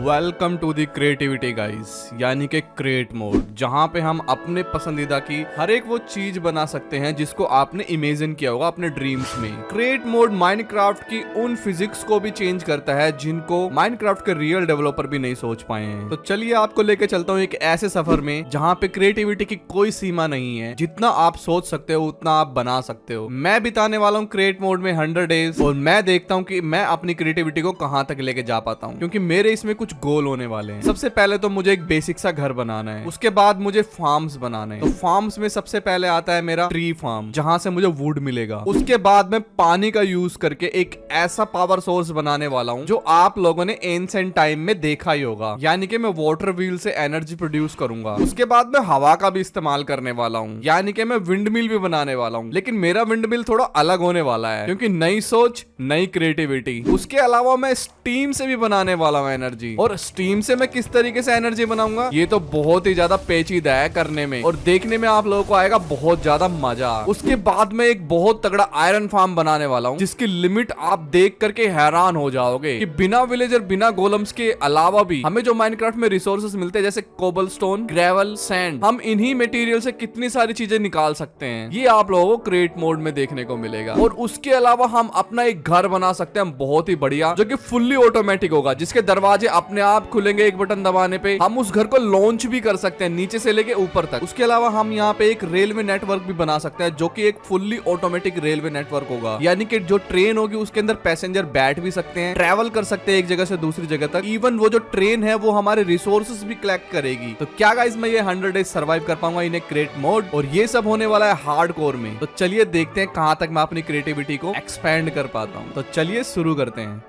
Welcome to the creativity guys, यानी कि create mode, जहां पे हम अपने पसंदीदा की हर एक वो चीज बना सकते हैं जिसको आपने इमेजिन किया होगा अपने ड्रीम्स में। क्रिएट मोड माइनक्राफ्ट की उन फिजिक्स को भी चेंज करता है जिनको माइनक्राफ्ट के रियल डेवलपर भी नहीं सोच पाए हैं। तो चलिए आपको लेके चलता हूँ एक ऐसे सफर में जहाँ पे क्रिएटिविटी की कोई सीमा नहीं है। जितना आप सोच सकते हो उतना आप बना सकते हो। मैं बिताने वाला हूँ क्रिएट मोड में 100 डेज और मैं देखता हूँ कि मैं अपनी क्रिएटिविटी को कहाँ तक लेके जा पाता हूँ, क्योंकि मेरे इसमें कुछ गोल होने वाले हैं। सबसे पहले तो मुझे एक बेसिक सा घर बनाना है, उसके बाद मुझे फार्म्स बनाने हैं। तो फार्म्स में सबसे पहले आता है मेरा ट्री फार्म, जहां से मुझे वुड मिलेगा। उसके बाद मैं पानी का यूज करके एक ऐसा पावर सोर्स बनाने वाला हूं जो आप लोगों ने एंशिएंट टाइम में देखा ही होगा, यानी कि मैं वाटर व्हील से एनर्जी प्रोड्यूस करूंगा। उसके बाद मैं हवा का भी इस्तेमाल करने वाला हूं, यानी कि मैं विंड मिल भी बनाने वाला हूं। लेकिन मेरा विंड मिल थोड़ा अलग होने वाला है, क्योंकि नई सोच नई क्रिएटिविटी। उसके अलावा मैं स्टीम से भी बनाने वाला हूं एनर्जी। और स्टीम से मैं किस तरीके से एनर्जी बनाऊंगा ये तो बहुत ही ज्यादा पेचीदा है करने में, और देखने में आप लोगों को आएगा बहुत ज्यादा मजा। उसके बाद मैं एक बहुत तगड़ा आयरन फार्म बनाने वाला हूँ, जिसकी लिमिट आप देख करके हैरान हो जाओगे कि बिना विलेजर बिना गोलम्स के अलावा भी हमें जो माइनक्राफ्ट में रिसोर्सेस मिलते हैं, जैसे कोबलस्टोन, ग्रेवल, सैंड, हम इन्हीं मटेरियल से कितनी सारी चीजें निकाल सकते हैं। ये आप लोगों को क्रिएट मोड में देखने को मिलेगा। और उसके अलावा हम अपना एक घर बना सकते हैं बहुत ही बढ़िया, जो कि फुल्ली ऑटोमेटिक होगा, जिसके दरवाजे अपने आप खुलेंगे एक बटन दबाने पे। हम उस घर को लॉन्च भी कर सकते हैं नीचे से लेके ऊपर तक। उसके अलावा हम यहाँ पे एक रेलवे नेटवर्क भी बना सकते हैं, जो कि एक फुल्ली ऑटोमेटिक रेलवे नेटवर्क होगा, यानी कि जो ट्रेन होगी उसके अंदर पैसेंजर बैठ भी सकते हैं, ट्रैवल कर सकते हैं एक जगह से दूसरी जगह तक। इवन वो जो ट्रेन है वो हमारे रिसोर्सेज भी कलेक्ट करेगी। तो क्या गाइस, मैं ये 100 डेज सर्वाइव कर पाऊंगा इन क्रिएट मोड? और ये सब होने वाला है हार्डकोर में। तो चलिए देखते हैं कहां तक मैं अपनी क्रिएटिविटी को एक्सपेंड कर पाता हूं। तो चलिए शुरू करते हैं।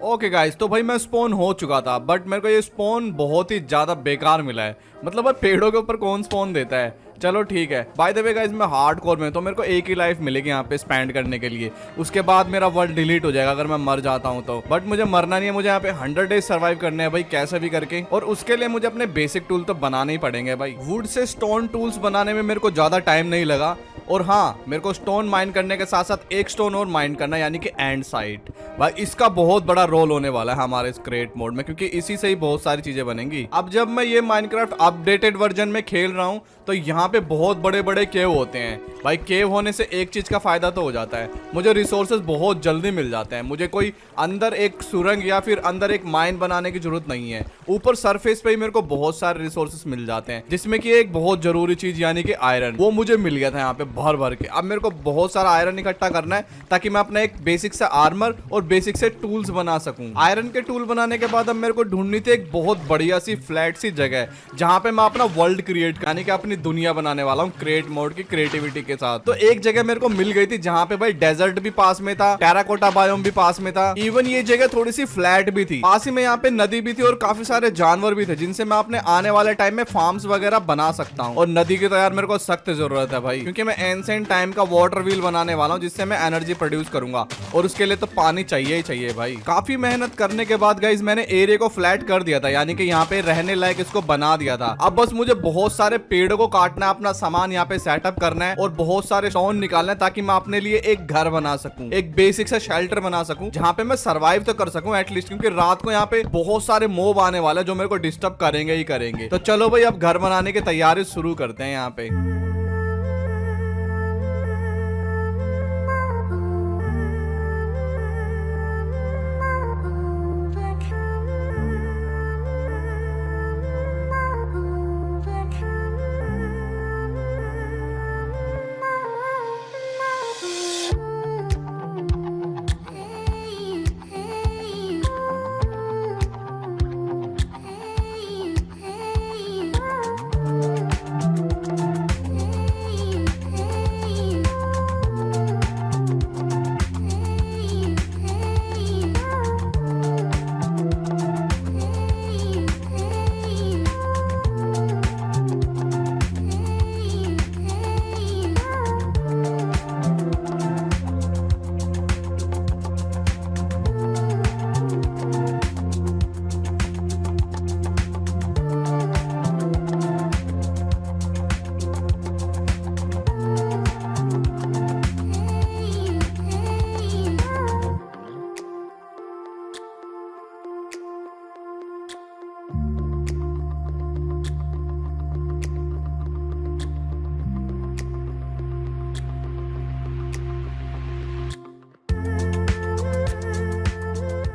ओके गाइस, तो भाई मैं स्पॉन हो चुका था, बट मेरे को ये स्पॉन बहुत ही ज्यादा बेकार मिला है। मतलब भाई पेड़ों के ऊपर कौन स्पॉन देता है? चलो ठीक है। बाय द वे गाइस, मैं हार्डकोर में, तो मेरे को एक ही लाइफ मिलेगी यहाँ पे स्पेंड करने के लिए। उसके बाद मेरा वर्ल्ड डिलीट हो जाएगा अगर मैं मर जाता हूँ तो। बट मुझे मरना नहीं है, मुझे यहाँ पे 100 डेज सर्वाइव करने हैं भाई, कैसे भी करके। और उसके लिए मुझे अपने बेसिक टूल तो बनाने ही पड़ेंगे भाई। वुड से स्टोन टूल्स बनाने में मेरे को ज्यादा टाइम नहीं लगा। और हाँ, मेरे को स्टोन माइन करने के साथ साथ एक स्टोन और माइन करना, यानी कि एंडसाइट। भाई इसका बहुत बड़ा रोल होने वाला है हमारे इस क्रिएट मोड में, क्योंकि इसी से ही बहुत सारी चीजें बनेंगी। अब जब मैं ये माइनक्राफ्ट अपडेटेड वर्जन में खेल रहा हूँ तो यहाँ पे बहुत बड़े बड़े केव होते हैं। भाई केव होने से एक चीज का फायदा तो हो जाता है, मुझे रिसोर्सेज बहुत जल्दी मिल जाते हैं। मुझे कोई अंदर एक सुरंग या फिर अंदर एक माइन बनाने की जरूरत नहीं है। ऊपर सरफेस पे ही मेरे को बहुत सारे रिसोर्सेज मिल जाते हैं, जिसमें कि एक बहुत जरूरी चीज यानी कि आयरन, वो मुझे मिल गया था यहाँ पे भर भर के। अब मेरे को बहुत सारा आयरन इकट्ठा करना है ताकि मैं अपना एक बेसिक सा आर्मर और बेसिक से टूल्स बना सकूं। आयरन के टूल बनाने के बाद अब मेरे को ढूंढनी थी एक बहुत बढ़िया सी फ्लैट सी जगह, जहां पे मैं अपना वर्ल्ड क्रिएट यानी कि अपनी दुनिया बनाने वाला हूँ क्रिएट मोड की क्रिएटिविटी के साथ। तो एक जगह मेरे को मिल गई थी जहां पे भाई डेजर्ट भी पास में था, टेराकोटा बायोम भी पास में था, इवन ये जगह थोड़ी सी फ्लैट भी थी। पास ही में यहाँ पे नदी भी थी और काफी सारे जानवर भी थे, जिनसे मैं अपने आने वाले टाइम में फार्म्स वगैरह बना सकता हूँ। और नदी की तो यार मेरे को सख्त जरूरत है भाई, क्योंकि मैं एंशिएंट टाइम का वाटर व्हील बनाने वाला हूँ, जिससे मैं एनर्जी प्रोड्यूस करूंगा। और उसके लिए तो पानी चाहिए ही चाहिए भाई। काफी मेहनत करने के बाद गाइस मैंने एरिया को फ्लैट कर दिया था, यानी कि यहाँ पे रहने लायक इसको बना दिया था। अब बस मुझे बहुत सारे पेड़ों को काटना है, अपना सामान यहाँ पे सेटअप करना है और बहुत सारे स्टोन निकालना है, ताकि मैं अपने लिए एक घर बना सकूं, एक बेसिक सा शेल्टर बना सकूं, जहाँ पे मैं सर्वाइव तो कर सकूं एटलीस्ट, क्योंकि रात को यहाँ पे बहुत सारे मोब आने वाले जो मेरे को डिस्टर्ब करेंगे ही करेंगे। तो चलो भाई अब घर बनाने की तैयारी शुरू करते हैं यहाँ पे।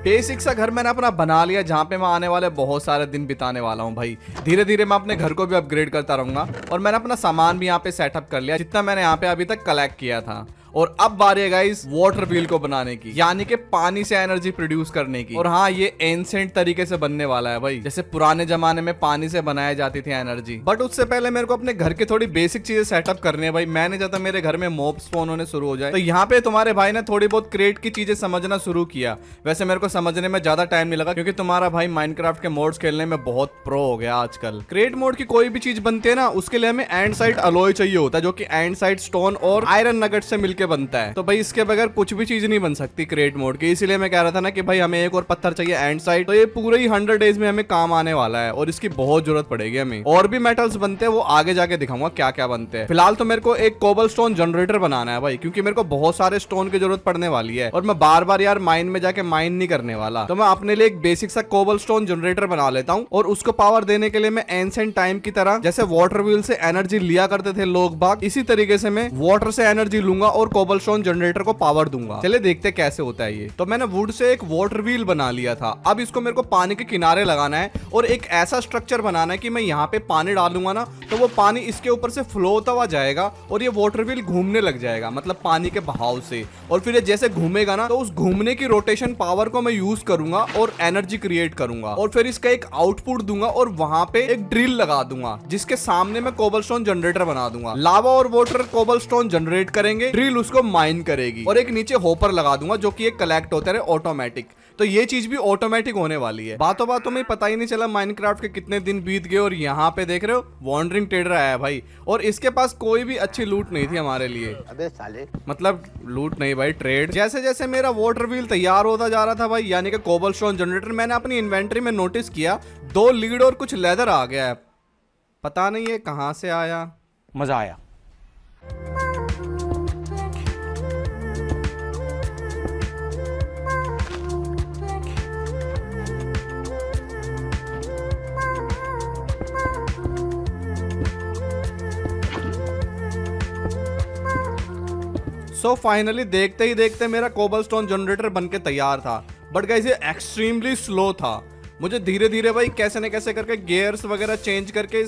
बेसिक सा घर मैंने अपना बना लिया जहाँ पे मैं आने वाले बहुत सारे दिन बिताने वाला हूँ भाई। धीरे धीरे मैं अपने घर को भी अपग्रेड करता रहूंगा और मैंने अपना सामान भी यहाँ पे सेटअप कर लिया जितना मैंने यहाँ पे अभी तक कलेक्ट किया था। और अब बारी है गाइस वाटर व्हील को बनाने की, यानी कि पानी से एनर्जी प्रोड्यूस करने की। और हाँ, ये एंसेंट तरीके से बनने वाला है भाई, जैसे पुराने जमाने में पानी से बनाई जाती थी एनर्जी। बट उससे पहले मेरे को अपने घर की थोड़ी बेसिक चीजें सेटअप करनी है भाई। मैं नहीं चाहता मेरे घर में मॉब स्पॉन होने शुरू हो जाए। तो यहाँ पे तुम्हारे भाई ने थोड़ी बहुत क्रिएट की चीजें समझना शुरू किया। वैसे मेरे को समझने में ज्यादा टाइम नहीं लगा क्योंकि तुम्हारा भाई माइनक्राफ्ट के मोड्स खेलने में बहुत प्रो हो गया आजकल। क्रिएट मोड की कोई भी चीज बनती है ना, उसके लिए हमें एंडसाइट अलॉय चाहिए होता है, जो कि एंडसाइट स्टोन और आयरन नगेट से मिलकर बनता है। तो भाई इसके बगैर कुछ भी चीज नहीं बन सकती क्रिएट मोड की। इसीलिए मैं कह रहा था ना कि भाई हमें एक और पत्थर चाहिए एंडसाइट। तो ये पूरे ही 100 डेज में हमें काम आने वाला है और इसकी बहुत जरूरत पड़ेगी हमें। और भी मेटल्स बनते हैं, वो आगे जाके दिखाऊंगा क्या क्या बनते हैं। फिलहाल तो मेरे को एक कोबलस्टोन जनरेटर बनाना है भाई, क्योंकि मेरे को बहुत सारे स्टोन की जरूरत पड़ने वाली है और मैं बार बार यार माइन में जाके माइन नहीं करने वाला। तो मैं अपने लिए एक बेसिक सा कोबलस्टोन जनरेटर बना लेता हूँ और उसको पावर देने के लिए मैं एंसेंट टाइम की तरह जैसे वाटर व्हील से एनर्जी लिया करते थे लोग बाग, इसी तरीके से मैं वाटर से एनर्जी लूंगा और कोबलस्टोन जनरेटर को पावर दूंगा। चले देखते कैसे होता है ये। तो मैंने वुड से एक वाटर व्हील बना लिया था। अब इसको मेरे को पानी के किनारे लगाना है और एक ऐसा स्ट्रक्चर बनाना है कि मैं यहाँ पे पानी डालूंगा ना तो वो पानी इसके ऊपर से फ्लो होता हुआ जाएगा और ये वाटर व्हील घूमने लग जाएगा, मतलब पानी के बहाव से। और फिर ये जैसे घूमेगा ना तो उस घूमने की रोटेशन पावर को मैं यूज करूंगा और एनर्जी क्रिएट करूंगा और फिर इसका एक आउटपुट दूंगा और वहां पे एक ड्रिल लगा दूंगा जिसके सामने मैं कोबलस्टोन जनरेटर बना दूंगा। लावा और वाटर कोबलस्टोन जनरेट करेंगे, ड्रिल उसको माइन करेगी और एक नीचे होपर लगा दूंगा जो कि एक कलेक्ट होता है ऑटोमेटिक। तो ये चीज भी ऑटोमेटिक होने वाली है। बातों बातों में पता ही नहीं चला माइनक्राफ्ट के कितने दिन बीत गए और यहाँ पे देख रहे हो वॉन्डरिंग ट्रेडर आया भाई, और इसके पास कोई भी अच्छी लूट नहीं थी हमारे लिए। अबे साले, मतलब लूट नहीं भाई, ट्रेड। जैसे जैसे मेरा वाटर व्हील तैयार होता जा रहा था भाई, यानी कि कोबलस्टोन जनरेटर, मैंने अपनी इन्वेंटरी में नोटिस किया 2 लीड और कुछ लेदर आ गया है। पता नहीं ये कहाँ से आया। मजा आया। सो फाइनली देखते ही देखते मेरा कोबलस्टोन जनरेटर बनके तैयार था। बट गाइस ये एक्सट्रीमली स्लो था। मुझे धीरे धीरे भाई कैसे न कैसे करके गियर्स वगैरह चेंज करके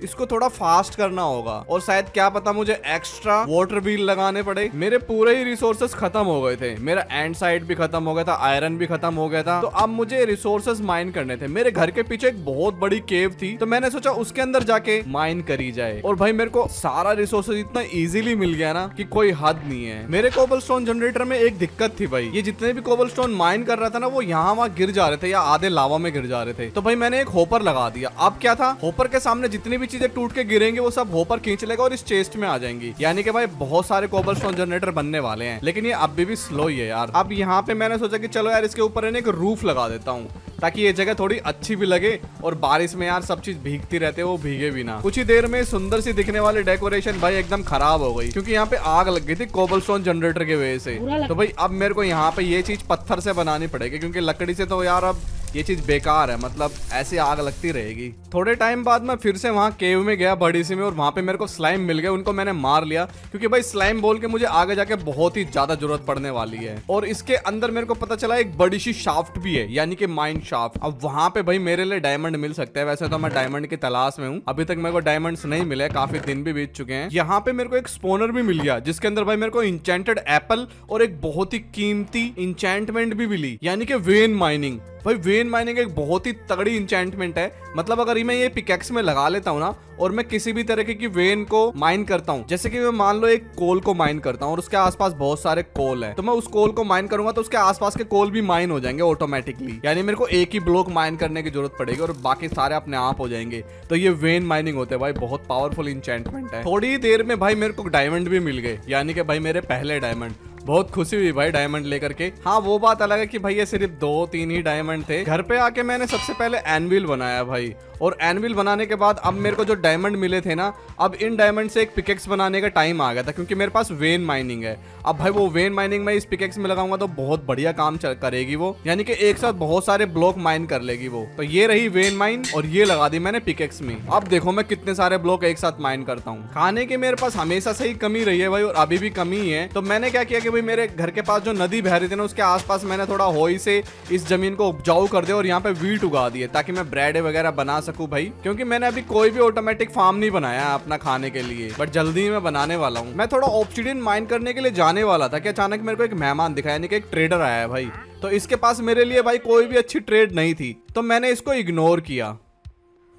इसको थोड़ा फास्ट करना होगा और शायद क्या पता मुझे एक्स्ट्रा वाटर व्हील लगाने पड़े। मेरे पूरे ही रिसोर्सेस खत्म हो गए थे, मेरा एंडसाइट भी खत्म हो गया था, आयरन भी खत्म हो गया था। तो अब मुझे रिसोर्सेस माइन करने थे। मेरे घर के पीछे एक बहुत बड़ी केव थी, तो मैंने सोचा उसके अंदर जाके माइन करी जाए। और भाई मेरे को सारा रिसोर्सेस इतना इजीली मिल गया ना कि कोई हद नहीं है। मेरे कोबलस्टोन जनरेटर में एक दिक्कत थी भाई, ये जितने भी कोबलस्टोन माइन कर रहा था ना वो यहाँ वहाँ गिर जा रहे थे या आधे लावा में गिर जा रहे थे। तो भाई मैंने एक होपर लगा दिया। अब क्या था, होपर के सामने जितनी भी चीजें टूट के गिरेंगे वो सब होपर खींच लेगा और इस चेस्ट में आ जाएंगी। यानी कि भाई बहुत सारे कोबलस्टोन जनरेटर बनने वाले हैं, लेकिन ये अभी भी स्लो ही है यार। अब यहाँ पे मैंने सोचा कि चलो यार इसके ऊपर एक रूफ लगा देता हूँ ताकि ये जगह थोड़ी अच्छी भी लगे और बारिश में यार सब चीज भीगती रहते वो भीगे भी ना। कुछ ही देर में सुंदर सी दिखने वाली डेकोरेशन भाई एकदम खराब हो गई क्योंकि यहाँ पे आग लग गई थी कोबलस्टोन जनरेटर की वजह से। तो भाई अब मेरे को यहाँ पे ये चीज पत्थर से बनानी पड़ेगी क्योंकि लकड़ी से तो यार अब ये चीज बेकार है, मतलब ऐसे आग लगती रहेगी। थोड़े टाइम बाद मैं फिर से वहां केव में गया बड़ी सी में और वहां पे मेरे को स्लाइम मिल गए। उनको मैंने मार लिया क्योंकि भाई स्लाइम बोल के मुझे आगे जाके बहुत ही ज्यादा जरूरत पड़ने वाली है। और इसके अंदर मेरे को पता चला एक बड़ी सी शाफ्ट भी है, यानी कि माइन शाफ्ट। अब वहां पे भाई मेरे लिए डायमंड मिल सकते हैं। वैसे तो मैं डायमंड की तलाश में हूँ, अभी तक मेरे को डायमंड्स नहीं मिले, काफी दिन भी बीत चुके हैं। यहाँ पे मेरे को एक स्पोनर भी मिल गया जिसके अंदर भाई मेरे को इंचेंटेड एप्पल और एक बहुत ही कीमती इंचेंटमेंट भी मिली, यानी कि वेन माइनिंग। भाई वेन माइनिंग एक बहुत ही तगड़ी इंचेंटमेंट है। मतलब अगर मैं ये पिकेक्स में लगा लेता हूँ ना और मैं किसी भी तरीके की वेन को माइन करता हूँ, जैसे कि मैं मान लो एक कोल को माइन करता हूँ और उसके आसपास बहुत सारे कोल है, तो मैं उस कोल को माइन करूंगा तो उसके आसपास के कोल भी माइन हो जाएंगे ऑटोमेटिकली। यानी मेरे को एक ही ब्लॉक माइन करने की जरूरत पड़ेगी और बाकी सारे अपने आप हो जाएंगे। तो ये वेन माइनिंग होते हैं भाई, बहुत पावरफुल इंचेंटमेंट है। थोड़ी देर में भाई मेरे को डायमंड भी मिल गए, यानी कि भाई मेरे पहले डायमंड। बहुत खुशी हुई भाई डायमंड लेकर के। हाँ वो बात अलग है कि भाई ये सिर्फ 2-3 ही डायमंड थे। घर पे आके मैंने सबसे पहले एनविल बनाया भाई, और एनविल बनाने के बाद अब मेरे को जो डायमंड मिले थे ना, अब इन डायमंड से एक पिकेक्स बनाने का टाइम आ गया था क्योंकि मेरे पास वेन माइनिंग है। अब भाई वो वेन माइनिंग मैं इस पिकेक्स में लगाऊंगा तो बहुत बढ़िया काम करेगी वो, यानी कि एक साथ बहुत सारे ब्लॉक माइन कर लेगी वो। तो ये रही वेन माइन और ये लगा दी मैंने पिकेक्स में। अब देखो मैं कितने सारे ब्लॉक एक साथ माइन करता हूँ। खाने की मेरे पास हमेशा से ही कमी रही है भाई और अभी भी कमी है। तो मैंने क्या किया कि भी मेरे घर के पास जो नदी बह रही थी ना, उसके आसपास मैंने थोड़ा होई से इस जमीन को उपजाऊ कर दिया और यहाँ पे वीट उगा दिए ताकि मैं ब्रेड वगैरह बना सकूं भाई। क्योंकि मैंने अभी कोई भी ऑटोमेटिक फार्म नहीं बनाया अपना खाने के लिए, बट जल्दी ही मैं बनाने वाला हूँ। मैं थोड़ा ऑब्सिडियन माइन करने के लिए जाने वाला था कि अचानक मेरे को एक मेहमान दिखा, यानी कि एक ट्रेडर आया है भाई। तो इसके पास मेरे लिए भाई कोई भी अच्छी ट्रेड नहीं थी, तो मैंने इसको इग्नोर किया,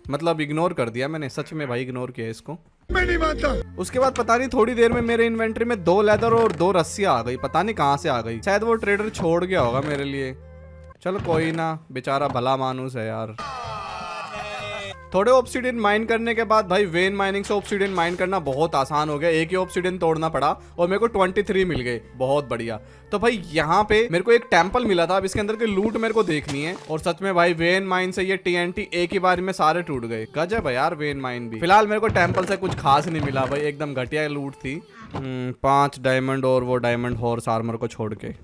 मतलब इग्नोर कर दिया मैंने, सच में भाई इग्नोर किया इसको, मैं नहीं मानता। उसके बाद पता नहीं थोड़ी देर में मेरे इन्वेंटरी में 2 लेदर और 2 रस्सियां आ गई, पता नहीं कहां से आ गई, शायद वो ट्रेडर छोड़ गया होगा मेरे लिए। चलो कोई ना, बेचारा भला मानुस है यार। थोड़े ऑब्सिडियन माइन करने के बाद भाई वेन माइनिंग से ऑब्सिडियन माइन करना बहुत आसान हो गया, एक ही ऑब्सिडियन तोड़ना पड़ा और मेरे को 23 मिल गए, बहुत बढ़िया। तो भाई यहाँ पे मेरे को एक टेंपल मिला था, अब इसके अंदर की लूट मेरे को देखनी है। और सच में भाई वेन माइन से ये TNT एक ही बार में सारे टूट गए, गजब है यार वेन माइन भी। फिलहाल मेरे को टेंपल से कुछ खास नहीं मिला भाई, एकदम घटिया लूट थी। 5 डायमंड और वो डायमंड हॉर्स आर्मर को छोड़ के।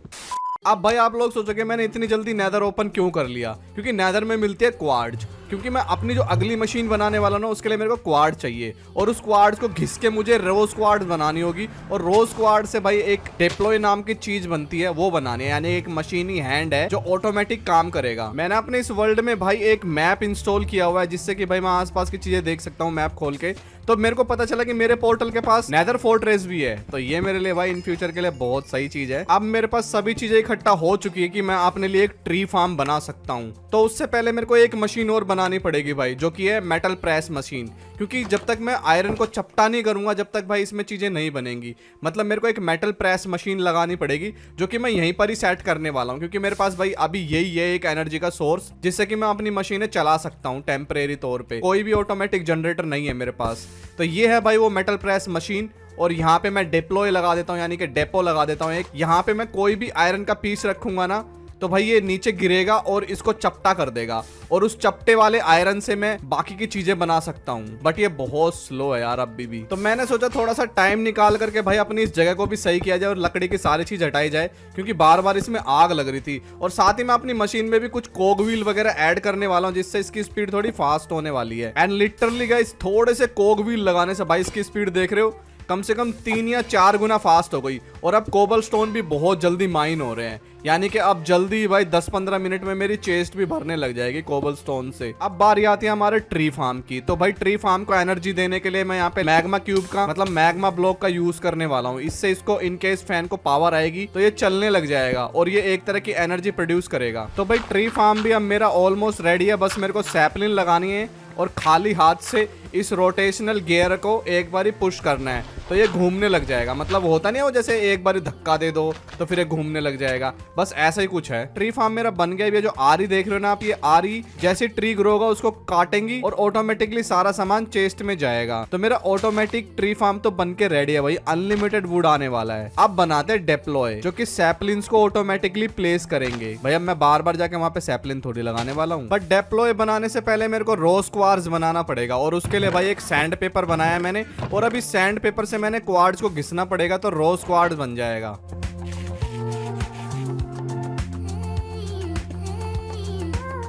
अब भाई आप लोग सोचोगे मैंने इतनी जल्दी नेदर ओपन क्यों कर लिया, क्योंकि नेदर में मिलती है क्वार्ट्ज। क्योंकि मैं अपनी जो अगली मशीन बनाने वाला ना, उसके लिए मेरे को क्वार्ट्ज चाहिए और उस क्वार्ट्ज को घिस के मुझे रोज क्वार्ट्ज बनानी होगी। और रोज क्वार्ट्ज से भाई एक डिप्लॉय नाम की चीज बनती है, वो बनानी है, यानी एक मशीनी हैंड है जो ऑटोमेटिक काम करेगा। मैंने अपने इस वर्ल्ड में भाई एक मैप इंस्टॉल किया हुआ है, जिससे कि भाई मैं आसपास की चीजें देख सकता हूँ मैप खोल के। तो मेरे को पता चला कि मेरे पोर्टल के पास नेदर फोर्ट्रेस भी है, तो ये मेरे लिए भाई इन फ्यूचर के लिए बहुत सही चीज है। अब मेरे पास सभी चीजें इकट्ठा हो चुकी है कि मैं अपने लिए एक ट्री फार्म बना सकता हूँ। तो उससे पहले मेरे को एक मशीन और बनानी पड़ेगी भाई, जो कि है मेटल प्रेस मशीन। क्योंकि जब तक मैं आयरन को चपटा नहीं करूंगा, जब तक भाई इसमें चीजें नहीं बनेंगी। मतलब मेरे को एक मेटल प्रेस मशीन लगानी पड़ेगी, जो कि मैं यहीं पर ही सेट करने वाला हूँ। क्योंकि मेरे पास भाई अभी यही है एक एनर्जी का सोर्स, जिससे कि मैं अपनी मशीनें चला सकता हूँ टेम्परेरी तौर पे। कोई भी ऑटोमेटिक जनरेटर नहीं है मेरे पास। तो ये है भाई वो मेटल प्रेस मशीन। और यहाँ पे मैं डिप्लॉय लगा देता हूँ, यानी कि डेपो लगा देता हूँ एक। यहाँ पे मैं कोई भी आयरन का पीस रखूंगा ना, तो भाई ये नीचे गिरेगा और इसको चपटा कर देगा, और उस चपटे वाले आयरन से मैं बाकी की चीजें बना सकता हूँ। बट ये बहुत स्लो है यार अभी भी। तो मैंने सोचा थोड़ा सा टाइम निकाल करके भाई अपनी इस जगह को भी सही किया जाए और लकड़ी की सारी चीज हटाई जाए, क्योंकि बार बार इसमें आग लग रही थी। और साथ ही मैं अपनी मशीन में भी कुछ कोग व्हील वगैरह ऐड करने वाला हूँ, जिससे इसकी स्पीड थोड़ी फास्ट होने वाली है। एंड लिटरली गाइस, थोड़े से कोग व्हील लगाने से भाई इसकी स्पीड देख रहे हो, कम से कम 3 या 4 गुना फास्ट हो गई। और अब कोबल स्टोन भी बहुत जल्दी माइन हो रहे हैं, यानी कि अब जल्दी भाई 10-15 मिनट में मेरी चेस्ट भी भरने लग जाएगी कोबल स्टोन से। अब बारी आती है हमारे ट्री फार्म की। तो भाई ट्री फार्म को एनर्जी देने के लिए मैं यहाँ पे मैग्मा क्यूब का, मतलब मैग्मा ब्लॉक का यूज करने वाला हूँ। इससे इसको इनकेस फैन को पावर आएगी तो ये चलने लग जाएगा और ये एक तरह की एनर्जी प्रोड्यूस करेगा। तो भाई ट्री फार्म भी अब मेरा ऑलमोस्ट रेडी है, बस मेरे को सैपलिन लगानी है और खाली हाथ से इस रोटेशनल गियर को एक बार ही पुश करना है, तो ये घूमने लग जाएगा। मतलब होता नहीं है वो, जैसे एक बार धक्का दे दो तो फिर ये घूमने लग जाएगा, बस ऐसा ही कुछ है। ट्री फार्म मेरा बन गया। ये जो आरी देख रहे हो ना आप, ये आरी जैसे ट्री ग्रो होगा उसको काटेंगी और ऑटोमेटिकली सारा सामान चेस्ट में जाएगा। तो मेरा ऑटोमेटिक ट्री फार्म तो बन के रेडी है भाई, अनलिमिटेड वुड आने वाला है। अब बनाते हैं डेप्लॉय, जो कि सैपलिन्स को ऑटोमेटिकली प्लेस करेंगे। भाई अब मैं बार बार जाके वहां पे सैपलिन थोड़ी लगाने वाला हूँ, बट डेप्लॉय बनाने से पहले मेरे को रोज क्वार्ट्ज बनाना पड़ेगा। और उसके लिए भाई एक सैंड पेपर बनाया मैंने, और अभी सैंड पेपर से मैंने क्वार्ट्ज को घिसना पड़ेगा, तो रोज क्वार्ट्ज बन जाएगा।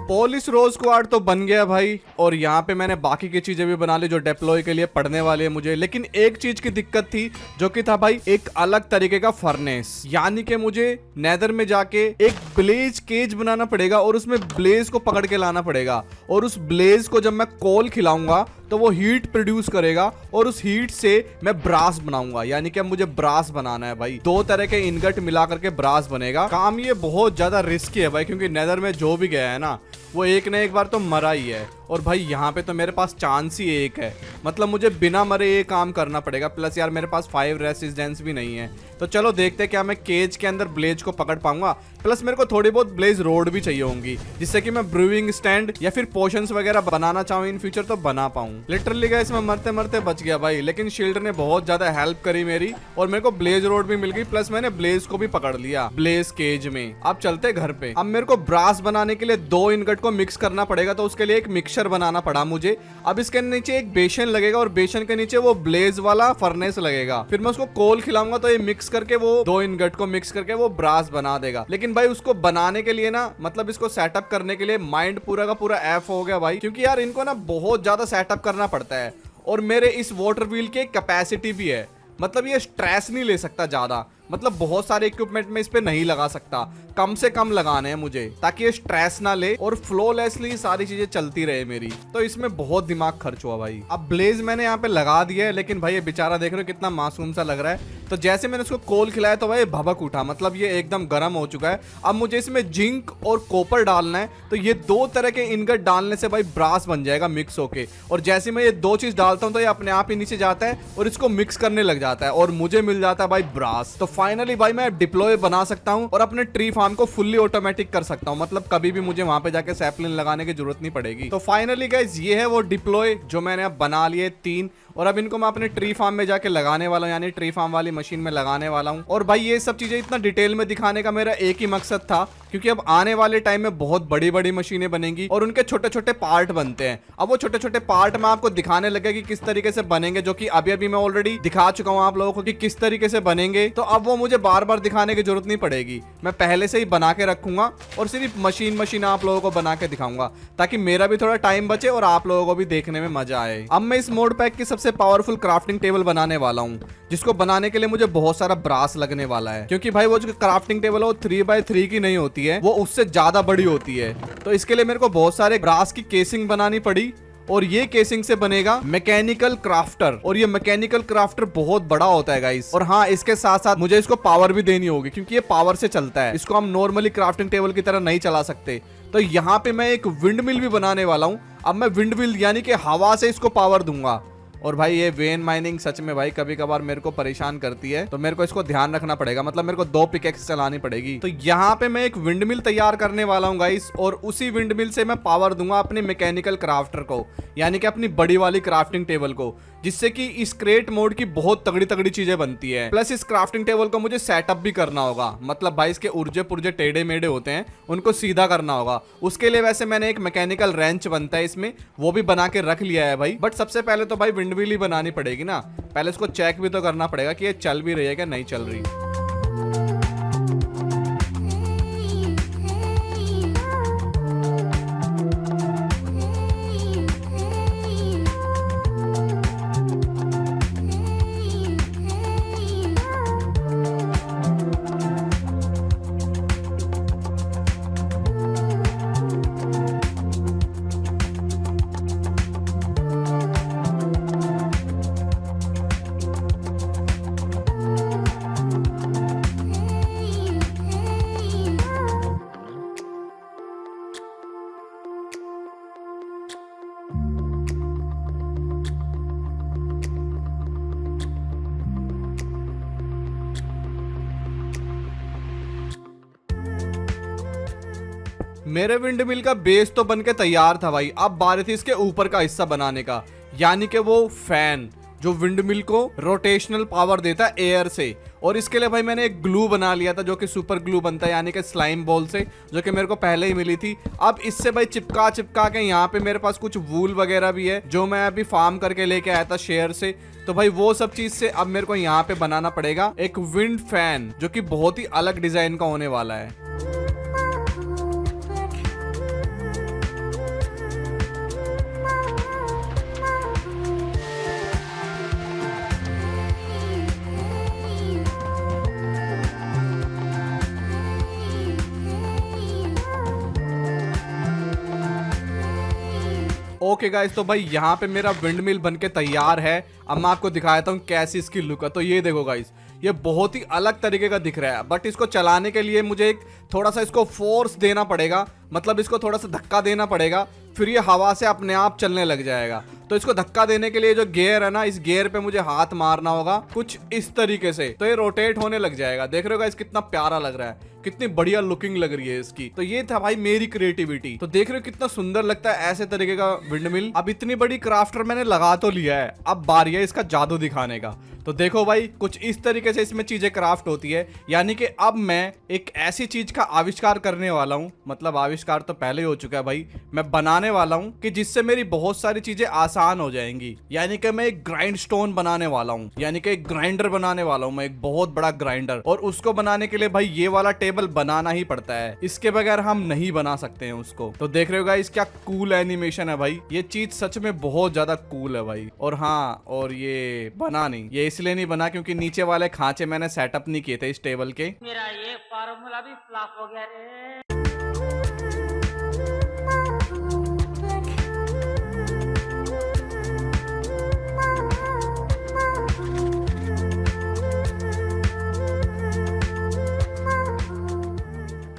पॉलिश रोज क्वार्ट तो बन गया भाई, और यहाँ पे मैंने बाकी की चीजें भी बना ली जो डेप्लॉय के लिए पड़ने वाली है मुझे। लेकिन एक चीज की दिक्कत थी, जो कि था भाई एक अलग तरीके का फर्नेस, यानी कि मुझे नेदर में जाके एक ब्लेज केज बनाना पड़ेगा और उसमें ब्लेज को पकड़ के लाना पड़ेगा। और उस ब्लेज को जब मैं कोल खिलाऊंगा तो वो हीट प्रोड्यूस करेगा, और उस हीट से मैं ब्रास बनाऊंगा। यानी कि मुझे ब्रास बनाना है भाई, 2 तरह के इनगट मिला करके ब्रास बनेगा। काम ये बहुत ज्यादा रिस्की है भाई, क्योंकि नेदर में जो भी गया है ना, वो एक न एक बार तो मरा ही है। और भाई यहाँ पे तो मेरे पास चांस ही एक है, मतलब मुझे बिना मरे ये काम करना पड़ेगा। प्लस यार मेरे पास 5 रेसिस्टेंस भी नहीं है। तो चलो देखते हैं क्या मैं केज के अंदर ब्लेज को पकड़ पाऊंगा। प्लस मेरे को थोड़ी बहुत ब्लेज रोड भी चाहिए होंगी, जिससे कि मैं ब्रूइंग स्टैंड या फिर पोशंस वगैरह बनाना चाहूँ इन फ्यूचर तो बना पाऊँ। लिटरली गाइस मैं मरते मरते बच गया भाई, लेकिन शील्ड ने बहुत ज्यादा हेल्प करी मेरी, और मेरे को ब्लेज रोड भी मिल गई। प्लस मैंने ब्लेज को भी पकड़ लिया ब्लेज केज में। अब चलते घर पे। अब मेरे को ब्रास बनाने के लिए 2 इनगट को मिक्स करना पड़ेगा, तो उसके लिए एक मिक्सचर बनाना पड़ा मुझे। अब इसके नीचे एक बेसन लगेगा, और बेसन के नीचे वो ब्लेज वाला फर्नेस लगेगा। फिर मैं उसको कोल खिलाऊंगा तो ये मिक्स करके, वो 2 इनगट को मिक्स करके वो ब्रास बना देगा। लेकिन भाई उसको बनाने के लिए ना, मतलब इसको सेटअप करने के लिए माइंड पूरा का पूरा एफ हो गया भाई, क्योंकि यार इनको ना बहुत ज्यादा सेटअप करना पड़ता है। और मेरे इस वाटर व्हील की कैपेसिटी भी है, मतलब ये स्ट्रेस नहीं ले सकता ज्यादा। मतलब बहुत सारे इक्विपमेंट में इस पे नहीं लगा सकता, कम से कम लगाने हैं मुझे, ताकि ये स्ट्रेस ना ले और फ्लोलेसली सारी चीजें चलती रहे मेरी। तो इसमें बहुत दिमाग खर्च हुआ भाई। अब ब्लेज मैंने यहाँ पे लगा दिया है, लेकिन भाई ये बेचारा देख रहे हो कितना मासूम सा लग रहा है। तो जैसे मैंने उसको कोल खिलाया तो भाई भभक उठा, मतलब ये एकदम गर्म हो चुका है। अब मुझे इसमें जिंक और कॉपर डालना है, तो ये दो तरह के इनगट डालने से भाई ब्रास बन जाएगा मिक्स होके। और जैसे मैं ये दो चीज डालता हूँ तो ये अपने आप ही नीचे जाता है और इसको मिक्स करने लग जाता है और मुझे मिल जाता है भाई ब्रास। तो फाइनली भाई मैं डिप्लॉय बना सकता हूँ और अपने ट्री फार्म को फुल्ली ऑटोमेटिक कर सकता हूँ, मतलब कभी भी मुझे वहां पे जाके सैपलिन लगाने की जरूरत नहीं पड़ेगी। तो फाइनली गाइस ये है वो डिप्लॉय जो मैंने अब बना लिए 3, और अब इनको मैं अपने ट्री फार्म में जाके लगाने वाला हूँ, यानी ट्री फार्म वाली मशीन में लगाने वाला हूँ। और भाई ये सब चीजें इतना डिटेल में दिखाने का मेरा एक ही मकसद था, क्योंकि अब आने वाले टाइम में बहुत बड़ी बड़ी मशीनें बनेंगी और उनके छोटे छोटे पार्ट बनते हैं। अब वो छोटे छोटे पार्ट मैं आपको दिखाने लगा कि किस तरीके से बनेंगे, जो कि अभी अभी मैं ऑलरेडी दिखा चुका हूँ आप लोगों को कि किस तरीके से बनेंगे। तो अब वो मुझे बार बार दिखाने की जरूरत नहीं पड़ेगी, मैं पहले से ही बना के रखूंगा और सिर्फ मशीन आप लोगों को बना के दिखाऊंगा, ताकि मेरा भी थोड़ा टाइम बचे और आप लोगों को भी देखने में मजा आए। अब मैं इस मोड पैक की सबसे पावरफुल क्राफ्टिंग टेबल बनाने वाला हूँ, जिसको बनाने के लिए मुझे बहुत सारा ब्रास लगने वाला है, क्योंकि भाई वो जो क्राफ्टिंग टेबल है वो 3x3 की नहीं होती है, वो उससे ज्यादा बड़ी होती है। तो इसके लिए मेरे को बहुत सारे ब्रास की केसिंग बनानी पड़ी, और ये केसिंग से बनेगा मैकेनिकल क्राफ्टर, और ये मैकेनिकल क्राफ्टर बहुत बड़ा होता है गाइस। और हाँ, इसके साथ साथ मुझे इसको पावर भी देनी होगी, क्योंकि ये पावर से चलता है, इसको हम नॉर्मली क्राफ्टिंग टेबल की तरह नहीं चला सकते। तो यहाँ पे मैं एक विंड मिल भी बनाने वाला हूँ। अब मैं विंड मिल यानी कि हवा से इसको पावर दूंगा। और भाई ये वेन माइनिंग सच में भाई कभी कभार मेरे को परेशान करती है, तो मेरे को इसको ध्यान रखना पड़ेगा, मतलब मेरे को 2 पिकेक्स चलानी पड़ेगी। तो यहाँ पे मैं एक विंड मिल तैयार करने वाला हूँ गाइस, और उसी विंड मिल से मैं पावर दूंगा अपने मैकेनिकल क्राफ्टर को, यानी कि अपनी बड़ी वाली क्राफ्टिंग टेबल को, जिससे कि इस क्रिएट मोड की बहुत तगड़ी तगड़ी चीजें बनती है। प्लस इस क्राफ्टिंग टेबल को मुझे सेटअप भी करना होगा, मतलब भाई इसके उर्जे पुर्जे टेढ़े मेढ़े होते हैं, उनको सीधा करना होगा। उसके लिए वैसे मैंने एक मैकेनिकल रेंच बनता है इसमें, वो भी बना के रख लिया है भाई। बट सबसे पहले तो भाई विंडमिल ही बनानी पड़ेगी ना, पहले इसको चेक भी तो करना पड़ेगा कि ये चल भी रही है क्या नहीं चल रही। मेरे विंड मिल का बेस तो बनके तैयार था भाई, अब बारी थी इसके ऊपर का हिस्सा बनाने का, यानी कि वो फैन जो विंड मिल को रोटेशनल पावर देता है एयर से। और इसके लिए भाई मैंने एक ग्लू बना लिया था, जो कि सुपर ग्लू बनता है, यानी कि स्लाइम बॉल से, जो कि मेरे को पहले ही मिली थी। अब इससे भाई चिपका चिपका के यहाँ पे मेरे पास कुछ वूल वगैरह भी है, जो मैं अभी फार्म करके लेके आया था शेयर से। तो भाई वो सब चीज से अब मेरे को यहाँ पे बनाना पड़ेगा एक विंड फैन, जो कि बहुत ही अलग डिजाइन का होने वाला है। ओके गाइस, तो भाई यहाँ पे मेरा विंड मिल बन के तैयार है। अब मैं आपको दिखाता हूँ कैसी इसकी लुक है। तो ये देखो गाइस, ये बहुत ही अलग तरीके का दिख रहा है, बट इसको चलाने के लिए मुझे एक थोड़ा सा इसको फोर्स देना पड़ेगा, मतलब इसको थोड़ा सा धक्का देना पड़ेगा, फिर ये हवा से अपने आप चलने लग जाएगा। तो इसको धक्का देने के लिए जो गियर है ना, इस गियर पे मुझे हाथ मारना होगा कुछ इस तरीके से, तो ये रोटेट होने लग जाएगा। देख रहे हो गाइस कितना प्यारा लग रहा है, कितनी बढ़िया लुकिंग लग रही है इसकी। तो ये था भाई मेरी क्रिएटिविटी। तो देख रहे हो कितना सुंदर लगता है ऐसे तरीके का विंडमिल। अब इतनी बड़ी क्राफ्टर मैंने लगा तो लिया है, अब बारी है इसका जादू दिखाने का। तो देखो भाई, कुछ इस तरीके से इसमें चीजें क्राफ्ट होती है, यानी कि अब मैं एक ऐसी चीज का आविष्कार करने वाला हूँ, मतलब आविष्कार तो पहले ही हो चुका है भाई, मैं बनाने वाला हूँ कि जिससे मेरी बहुत सारी चीजें आसान हो जाएंगी। यानी कि मैं एक ग्राइंड स्टोन बनाने वाला हूँ, यानी कि एक ग्राइंडर बनाने वाला हूँ मैं, एक बहुत बड़ा ग्राइंडर। और उसको बनाने के लिए भाई ये वाला टेबल बनाना ही पड़ता है, इसके बगैर हम नहीं बना सकते हैं उसको। तो देख रहे हो गाइस क्या कूल एनिमेशन है भाई, ये चीज सच में बहुत ज्यादा कूल है भाई। और हाँ, और ये बना नहीं, ये इसलिए नहीं बना क्योंकि नीचे वाले खांचे मैंने सेटअप नहीं किए थे इस टेबल के। मेरा ये फार्मूला भी फ्लॉप हो गया रे।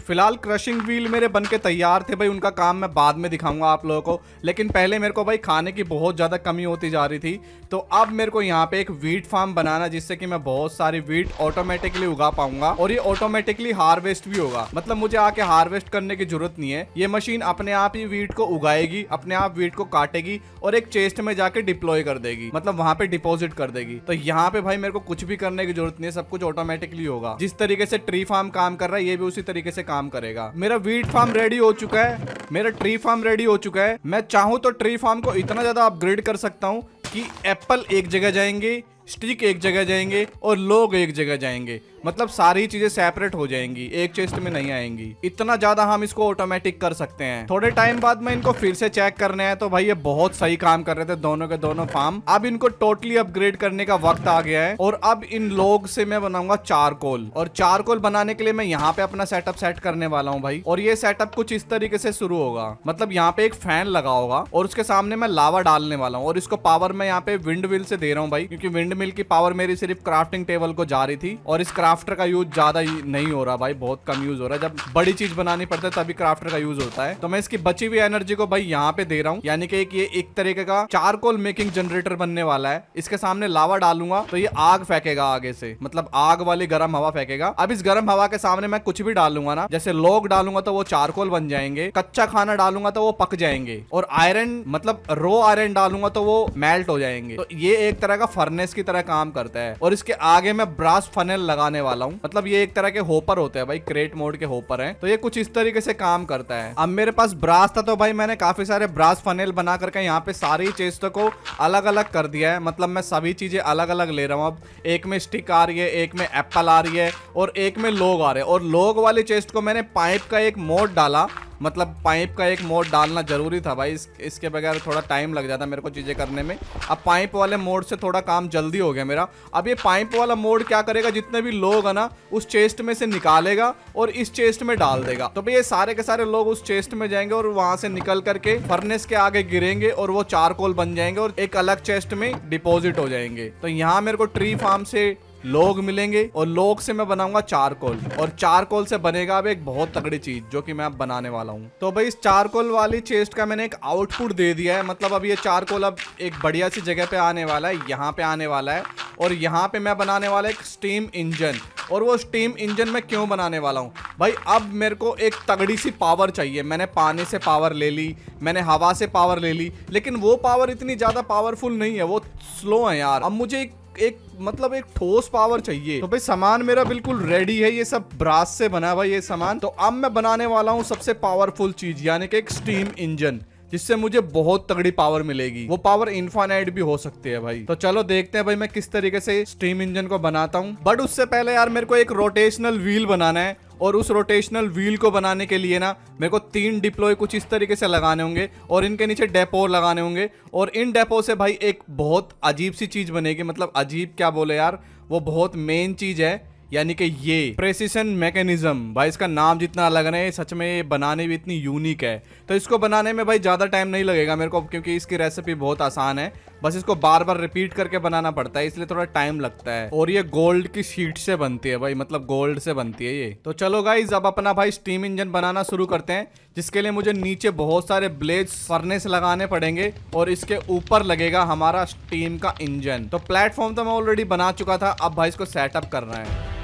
फिलहाल क्रशिंग व्हील मेरे बन के तैयार थे भाई, उनका काम मैं बाद में दिखाऊंगा आप लोगों को। लेकिन पहले मेरे को भाई खाने की बहुत ज़्यादा कमी होती जा रही थी, तो अब मेरे को यहाँ पे एक वीट फार्म बनाना, जिससे कि मैं बहुत सारी वीट ऑटोमेटिकली उगा पाऊंगा और ये ऑटोमेटिकली हार्वेस्ट भी होगा। मतलब मुझे आके हार्वेस्ट करने की जरूरत नहीं है, ये मशीन अपने आप ही वीट को उगाएगी, अपने आप वीट को काटेगी और एक चेस्ट में जाके डिप्लॉय कर देगी, मतलब वहां पे डिपॉजिट कर देगी। तो यहाँ पे भाई मेरे को कुछ भी करने की जरूरत नहीं है, सब कुछ ऑटोमेटिकली होगा। जिस तरीके से ट्री फार्म काम कर रहा है, ये भी उसी तरीके से काम करेगा। मेरा वीट फार्म रेडी हो चुका है, मेरा ट्री फार्म रेडी हो चुका है। मैं चाहूं तो ट्री फार्म को इतना ज्यादा अपग्रेड कर सकता हूं कि एप्पल एक जगह जाएंगे, स्टिक एक जगह जाएंगे और लोग एक जगह जाएंगे। मतलब सारी चीजें सेपरेट हो जाएंगी, एक चेस्ट में नहीं आएंगी। इतना ज्यादा हम इसको ऑटोमेटिक कर सकते हैं। थोड़े टाइम बाद में इनको फिर से चेक करने हैं, तो भाई ये बहुत सही काम कर रहे थे दोनों के दोनों फार्म। अब इनको टोटली अपग्रेड करने का वक्त आ गया है और अब इन लोग से मैं बनाऊंगा चारकोल। और चारकोल बनाने के लिए मैं यहाँ पे अपना सेटअप सेट करने वाला हूँ भाई। और ये सेटअप कुछ इस तरीके से शुरू होगा, मतलब यहाँ पे एक फैन लगा होगा और उसके सामने मैं लावा डालने वाला हूँ। और इसको पावर मैं यहाँ पे विंड व्हील से दे रहा हूँ भाई, क्योंकि विंड मिल की पावर मेरी सिर्फ क्राफ्टिंग टेबल को जा रही थी और इस क्राफ्टर का यूज ज्यादा नहीं हो रहा भाई, बहुत कम यूज हो रहा है। जब बड़ी चीज बनानी पड़ती है तभी क्राफ्टर का यूज होता है। तो मैं इसकी बची हुई एनर्जी को भाई यहाँ पे दे रहा हूँ, यानी कि ये एक तरीके का चारकोल मेकिंग जनरेटर बनने वाला है। इसके सामने लावा डालूंगा तो ये आग फेंकेगा आगे से, मतलब आग वाली गर्म हवा फेंकेगा। अब इस गर्म हवा के सामने मैं कुछ भी डालूंगा ना, जैसे लोग डालूंगा तो वो चारकोल बन जाएंगे, कच्चा खाना डालूंगा तो वो पक जाएंगे, और आयरन मतलब रो आयरन डालूंगा तो वो मेल्ट हो जाएंगे। तो ये एक तरह का फर्नेस की तरह काम करता है। और इसके आगे मैं ब्रास फनेल लगाने वाला हूँ, मतलब ये एक तरह के होपर होते हैं भाई, क्रेट मोड के होपर हैं। तो ये कुछ इस तरीके से काम करता है। अब मेरे पास ब्रास था तो भाई मैंने काफी सारे ब्रास फनेल बना करके यहाँ पे सारी चेस्टों को अलग अलग कर दिया है। मतलब मैं सभी चीजें अलग अलग ले रहा हूँ। अब एक में स्टिक आ रही है, एक में एप्पल आ रही है और एक में लोग आ रहे हैं। और लोग वाली चेस्ट को मैंने पाइप का एक मोड डाला, मतलब पाइप का एक मोड डालना जरूरी था भाई, इसके बगैर थोड़ा टाइम लग जाता मेरे को चीजें करने में। अब पाइप वाले मोड से थोड़ा काम जल्दी हो गया मेरा। अब ये पाइप वाला मोड क्या करेगा, जितने भी लोग है ना उस चेस्ट में से निकालेगा और इस चेस्ट में डाल देगा। तो भाई ये सारे के सारे लोग उस चेस्ट में जाएंगे और वहां से निकल करके फर्नेस के आगे गिरेंगे और वो चारकोल बन जाएंगे और एक अलग चेस्ट में डिपॉजिट हो जाएंगे। तो यहाँ मेरे को ट्री फार्म से लोग मिलेंगे और लोग से मैं बनाऊंगा चारकोल, और चारकोल से बनेगा अब एक बहुत तगड़ी चीज जो कि मैं अब बनाने वाला हूँ। तो भाई इस चारकोल वाली चेस्ट का मैंने एक आउटपुट दे दिया है, मतलब अब ये चारकोल अब एक बढ़िया सी जगह पे आने वाला है, यहाँ पे आने वाला है। और यहाँ पे मैं बनाने वाला एक स्टीम इंजन। और वो स्टीम इंजन में क्यों बनाने वाला हूँ भाई, अब मेरे को एक तगड़ी सी पावर चाहिए। मैंने पानी से पावर ले ली, मैंने हवा से पावर ले ली, लेकिन वो पावर इतनी ज्यादा पावरफुल नहीं है, वो स्लो है यार। अब मुझे एक मतलब एक ठोस पावर चाहिए। तो भाई सामान मेरा बिल्कुल रेडी है, ये सब ब्रास से बना भाई ये सामान। तो अब मैं बनाने वाला हूँ सबसे पावरफुल चीज, यानी कि एक स्टीम इंजन, जिससे मुझे बहुत तगड़ी पावर मिलेगी। वो पावर इनफाइनाइट भी हो सकती है भाई। तो चलो देखते हैं भाई मैं किस तरीके से स्टीम इंजन को बनाता हूँ। बट उससे पहले यार मेरे को एक रोटेशनल व्हील बनाना है, और उस रोटेशनल व्हील को बनाने के लिए ना मेरे को 3 डिप्लॉय कुछ इस तरीके से लगाने होंगे और इनके नीचे डेपो लगाने होंगे। और इन डेपो से भाई एक बहुत अजीब सी चीज बनेगी, मतलब अजीब क्या बोले यार, वो बहुत मेन चीज है, यानी कि ये प्रेसिशन मैकेनिज्म। भाई इसका नाम जितना अलग है सच में ये बनाने भी इतनी यूनिक है। तो इसको बनाने में भाई ज़्यादा टाइम नहीं लगेगा मेरे को, क्योंकि इसकी रेसिपी बहुत आसान है। बस इसको बार बार रिपीट करके बनाना पड़ता है, इसलिए थोड़ा टाइम लगता है। और ये गोल्ड की शीट से बनती है भाई, मतलब गोल्ड से बनती है ये। तो चलो गाइज अब अपना भाई स्टीम इंजन बनाना शुरू करते हैं, जिसके लिए मुझे नीचे बहुत सारे ब्लेड्स फर्नेस लगाने पड़ेंगे और इसके ऊपर लगेगा हमारा स्टीम का इंजन। तो प्लेटफॉर्म तो मैं ऑलरेडी बना चुका था, अब भाई इसको सेटअप करना है।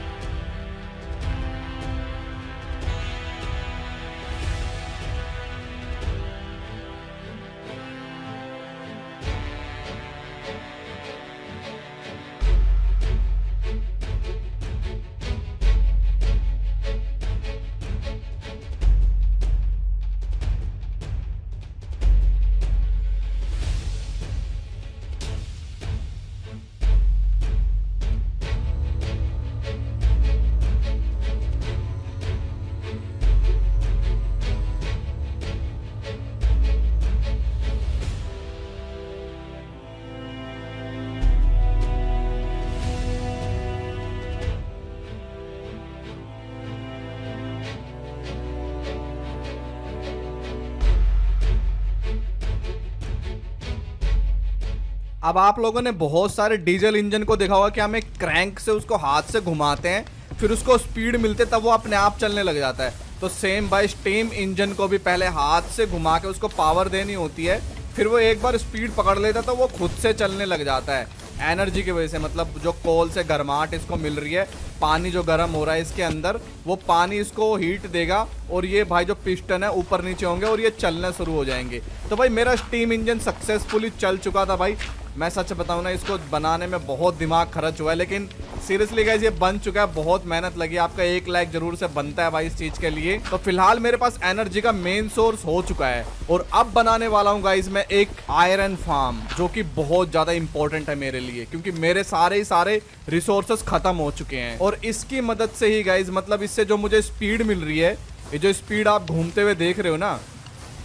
अब आप लोगों ने बहुत सारे डीजल इंजन को देखा होगा कि हम एक क्रैंक से उसको हाथ से घुमाते हैं, फिर उसको स्पीड मिलते तब वो अपने आप चलने लग जाता है। तो सेम भाई स्टीम इंजन को भी पहले हाथ से घुमा के उसको पावर देनी होती है, फिर वो एक बार स्पीड पकड़ लेता है तो वो खुद से चलने लग जाता है एनर्जी की वजह से। मतलब जो कोल से गर्माहट इसको मिल रही है, पानी जो गर्म हो रहा है इसके अंदर, वो पानी इसको हीट देगा और ये भाई जो पिस्टन है ऊपर नीचे होंगे और ये चलने शुरू हो जाएंगे। तो भाई मेरा स्टीम इंजन सक्सेसफुली चल चुका था भाई। मैं सच बताऊं ना, इसको बनाने में बहुत दिमाग खर्च हुआ है, लेकिन सीरियसली गाइस ये बन चुका है। बहुत मेहनत लगी, आपका 1 लाख जरूर से बनता है भाई इस चीज के लिए। तो फिलहाल मेरे पास एनर्जी का मेन सोर्स हो चुका है और अब बनाने वाला हूँ गाइस मैं एक आयरन फार्म, जो कि बहुत ज्यादा इंपॉर्टेंट है मेरे लिए, क्योंकि मेरे सारे रिसोर्सेस खत्म हो चुके हैं। और इसकी मदद से ही गाइस, मतलब इससे जो मुझे स्पीड मिल रही है, ये जो स्पीड आप घूमते हुए देख रहे हो ना,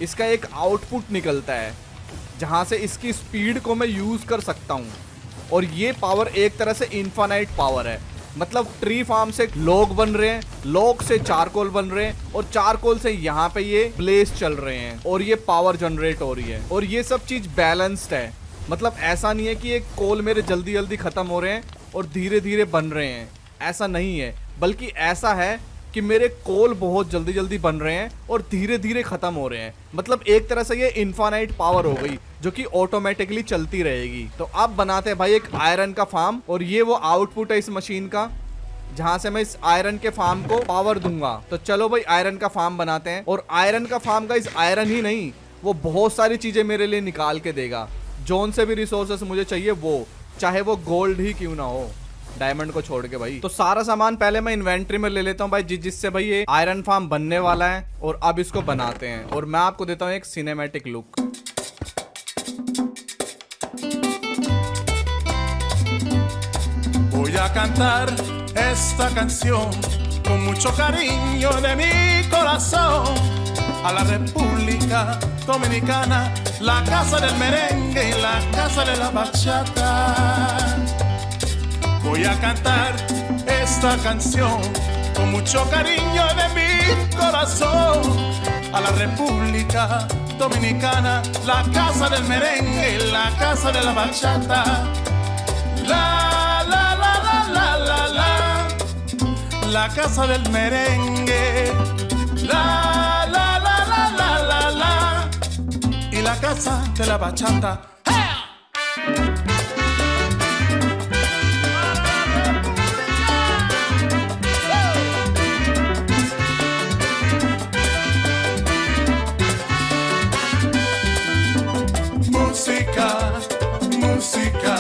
इसका एक आउटपुट निकलता है जहां से इसकी स्पीड को मैं यूज कर सकता हूं। और ये पावर एक तरह से इनफाइनाइट पावर है। मतलब ट्री फार्म से लॉग बन रहे हैं, लॉग से चारकोल बन रहे हैं और चारकोल से यहाँ पे ये ब्लेज चल रहे हैं और ये पावर जनरेट हो रही है। और ये सब चीज बैलेंस्ड है। मतलब ऐसा नहीं है कि ये कोल मेरे जल्दी जल्दी खत्म हो रहे हैं और धीरे धीरे बन रहे हैं, ऐसा नहीं है। बल्कि ऐसा है कि मेरे कोल बहुत जल्दी जल्दी बन रहे हैं और धीरे धीरे खत्म हो रहे हैं। मतलब एक तरह से ये इनफाइनाइट पावर हो गई, जो कि ऑटोमेटिकली चलती रहेगी। तो अब बनाते हैं भाई एक आयरन का फार्म, और ये वो आउटपुट है इस मशीन का जहां से मैं इस आयरन के फार्म को पावर दूंगा। तो चलो भाई आयरन का फार्म बनाते हैं। और आयरन का फार्म का इस आयरन ही नहीं, वो बहुत सारी चीजें मेरे लिए निकाल के देगा। जोन से भी रिसोर्सेस मुझे चाहिए, वो चाहे वो गोल्ड ही क्यों ना हो, डायमंड को छोड़ के भाई। तो सारा सामान पहले मैं इन्वेंट्री में ले लेता हूँ भाई, जिससे भाई ये आयरन फार्म बनने वाला है। और अब इसको बनाते हैं और मैं आपको देता हूँ एक cinematic look. Voy a cantar esta canción con mucho cariño de mi corazón a la República Dominicana, la casa del merengue y la casa de la bachata. Voy a cantar esta canción con mucho cariño de mi corazón a la República Dominicana, la casa del merengue y la casa de la bachata. La la la la la la la, la casa del merengue. La la la la la la la, y la casa de la bachata. Música, música,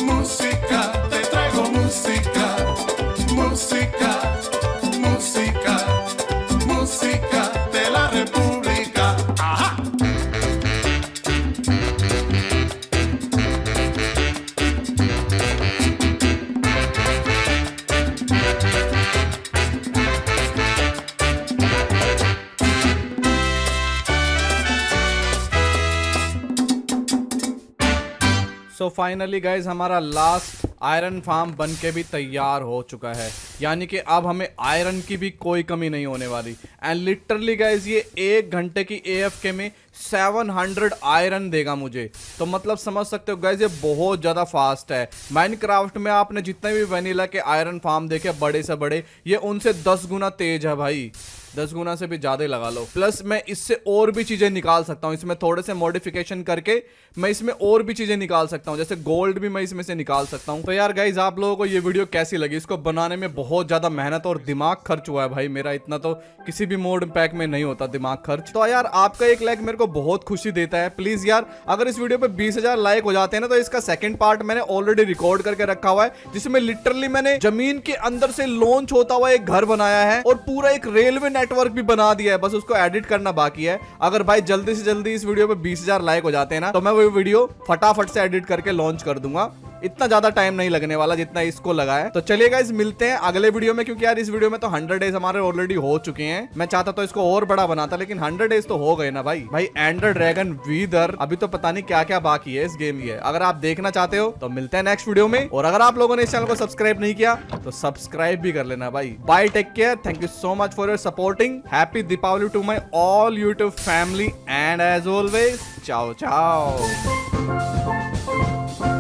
música, te traigo música, música, música, música de la República. ¡Ajá! So finally guys हमारा last iron farm बन के भी तैयार हो चुका है, यानी कि अब हमें आयरन की भी कोई कमी नहीं होने वाली। एंड लिटरली गाइज ये 1 घंटे की AFK में 700 आयरन देगा मुझे। तो मतलब समझ सकते हो गाइज ये बहुत ज़्यादा फास्ट है। माइनक्राफ्ट में आपने जितने भी वैनिला के आयरन फार्म देखे बड़े से बड़े, ये उनसे 10 गुना तेज है भाई, 10 गुना से भी ज्यादा लगा लो। प्लस मैं इससे और भी चीजें निकाल सकता हूँ, इसमें थोड़े से मॉडिफिकेशन करके मैं इसमें और भी चीजें निकाल सकता हूँ, जैसे गोल्ड भी मैं इसमें से निकाल सकता हूँ। तो यार गाइज आप लोगों को ये वीडियो कैसी लगी? इसको बनाने में बहुत ज्यादा मेहनत और दिमाग खर्च हुआ है भाई मेरा, इतना तो किसी भी मोड पैक में नहीं होता दिमाग खर्च। तो यार आपका 1 लाइक मेरे को बहुत खुशी देता है। प्लीज यार अगर इस वीडियो पे 20,000 लाइक हो जाते हैं ना, तो इसका सेकंड पार्ट मैंने ऑलरेडी रिकॉर्ड करके रखा हुआ है, जिसमें लिटरली मैंने जमीन के अंदर से लॉन्च होता हुआ एक घर बनाया है और पूरा एक रेलवे नेटवर्क भी बना दिया है, बस उसको एडिट करना बाकी है। अगर भाई जल्दी से जल्दी इस वीडियो पे 20,000 लाइक हो जाते हैं ना, तो मैं वो वीडियो फटाफट से एडिट करके लॉन्च कर दूंगा। इतना ज्यादा टाइम नहीं लगने वाला जितना इसको लगा है। तो चलिए गाइस मिलते हैं अगले वीडियो में, क्योंकि यार इस वीडियो में तो 100 डेज हमारे ऑलरेडी हो चुके हैं। मैं चाहता तो इसको और बड़ा बनाता, लेकिन 100 डेज तो हो गए ना भाई एंडर ड्रैगन वीदर अभी तो पता नहीं क्या क्या बाकी है इस गेम में। अगर आप देखना चाहते हो तो मिलते हैं नेक्स्ट वीडियो में, और अगर आप लोगों ने इस चैनल को सब्सक्राइब नहीं किया तो सब्सक्राइब भी कर लेना भाई। Bye, take care, thank you so much for your supporting. Happy Deepawali to my all YouTube family, and as always ciao ciao. Thank